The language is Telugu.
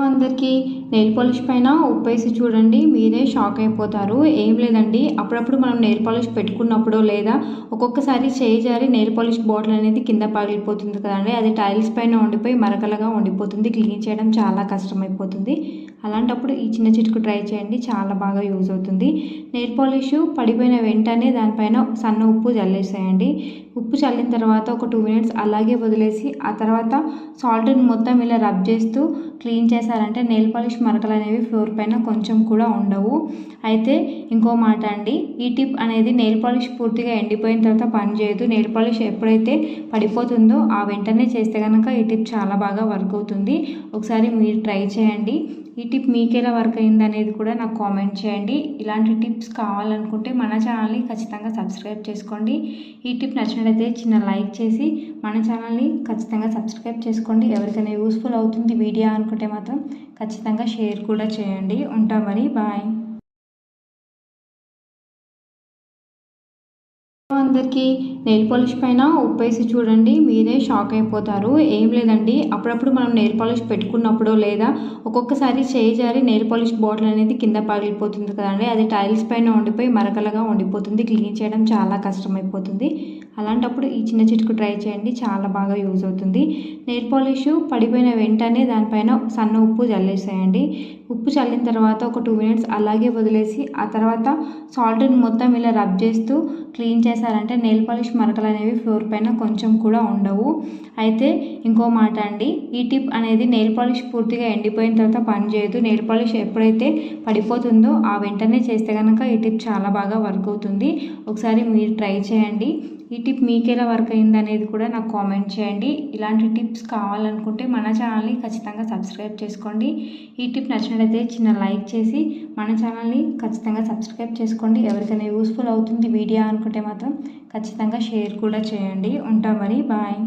అందరికీ నెయిల్ పాలిష్ పైన ఉప్పేసి చూడండి, మీరే షాక్ అయిపోతారు. ఏం లేదండి, అప్పుడప్పుడు మనం నెయిల్ పాలిష్ పెట్టుకున్నప్పుడు లేదా ఒక్కొక్కసారి చేయి జారి నెయిల్ పాలిష్ బాటిల్ అనేది కింద పగిలిపోతుంది కదండి. అది టైల్స్ పైన ఉండిపోయి మరకలుగా ఉండిపోతుంది, క్లీన్ చేయడం చాలా కష్టమైపోతుంది. అలాంటప్పుడు ఈ చిన్న చిట్కు ట్రై చేయండి, చాలా బాగా యూజ్ అవుతుంది. నెయిల్ పాలిష్ పడిపోయిన వెంటనే దానిపైన సన్న ఉప్పు చల్లేసేయండి. ఉప్పు చల్లిన తర్వాత ఒక 2 మినిట్స్ అలాగే వదిలేసి ఆ తర్వాత సాల్ట్ని మొత్తం ఇలా రబ్ చేస్తూ క్లీన్ చేశారంటే నెయిల్ పాలిష్ మరకలు అనేవి ఫ్లోర్ పైన కొంచెం కూడా ఉండవు. అయితే ఇంకో మాట అండి, ఈ టిప్ అనేది నెయిల్ పాలిష్ పూర్తిగా ఎండిపోయిన తర్వాత పనిచేయదు. నెయిల్ పాలిష్ ఎప్పుడైతే పడిపోతుందో ఆ వెంటనే చేస్తే కనుక ఈ టిప్ చాలా బాగా వర్క్ అవుతుంది. ఒకసారి మీరు ట్రై చేయండి. ఈ టిప్ మీకు ఎలా వర్క్ అయింది అనేది కూడా నాకు కామెంట్ చేయండి. ఇలాంటి టిప్స్ కావాలనుకుంటే మన ఛానల్ని ఖచ్చితంగా సబ్స్క్రైబ్ చేసుకోండి. ఈ టిప్ నచ్చినట్లయితే చిన్న లైక్ చేసి మన ఛానల్ని ఖచ్చితంగా సబ్స్క్రైబ్ చేసుకోండి. ఎవరికైనా యూస్ఫుల్ అవుతుంది వీడియో అనుకుంటే మాత్రం ఖచ్చితంగా షేర్ కూడా చేయండి. ఉంటా మరి, బాయ్. అందరికీ నెయిల్ పాలిష్ పైన ఉప్పేసి చూడండి, మీరే షాక్ అయిపోతారు. ఏం లేదండి, అప్పుడప్పుడు మనం నెయిల్ పాలిష్ పెట్టుకున్నప్పుడు లేదా ఒక్కొక్కసారి చేయి జారి నెయిల్ పాలిష్ బాటిల్ అనేది కింద పగిలిపోతుంది కదండి. అది టైల్స్ పైన ఉండిపోయి మరకలుగా ఉండిపోతుంది, క్లీన్ చేయడం చాలా కష్టమైపోతుంది. అలాంటప్పుడు ఈ చిన్న చిట్కు ట్రై చేయండి, చాలా బాగా యూజ్ అవుతుంది. నెయిల్ పాలిష్ పడిపోయిన వెంటనే దానిపైన సన్న ఉప్పు చల్లేసేయండి. ఉప్పు చల్లిన తర్వాత ఒక 2 మినిట్స్ అలాగే వదిలేసి ఆ తర్వాత సాల్ట్ని మొత్తం ఇలా రబ్ చేస్తూ క్లీన్ చేశారంటే నెయిల్ పాలిష్ మరకలు అనేవి ఫ్లోర్ పైన కొంచెం కూడా ఉండవు. అయితే ఇంకో మాట అండి, ఈ టిప్ అనేది నెయిల్ పాలిష్ పూర్తిగా ఎండిపోయిన తర్వాత పనిచేయదు. నెయిల్ పాలిష్ ఎప్పుడైతే పడిపోతుందో ఆ వెంటనే చేస్తే కనుక ఈ టిప్ చాలా బాగా వర్క్ అవుతుంది. ఒకసారి మీరు ట్రై చేయండి. ఈ టిప్ మీకు ఎలా వర్క్ అయింది అనేది కూడా నాకు కామెంట్ చేయండి. ఇలాంటి టిప్స్ కావాలనుకుంటే మన ఛానల్ని ఖచ్చితంగా సబ్స్క్రైబ్ చేసుకోండి. ఈ టిప్ నచ్చినట్లయితే చిన్న లైక్ చేసి మన ఛానల్ని ఖచ్చితంగా సబ్స్క్రైబ్ చేసుకోండి. ఎవరికైనా యూస్ఫుల్ అవుతుంది వీడియో అనుకుంటే మాత్రం ఖచ్చితంగా షేర్ కూడా చేయండి. ఉంటా మరి, బాయ్.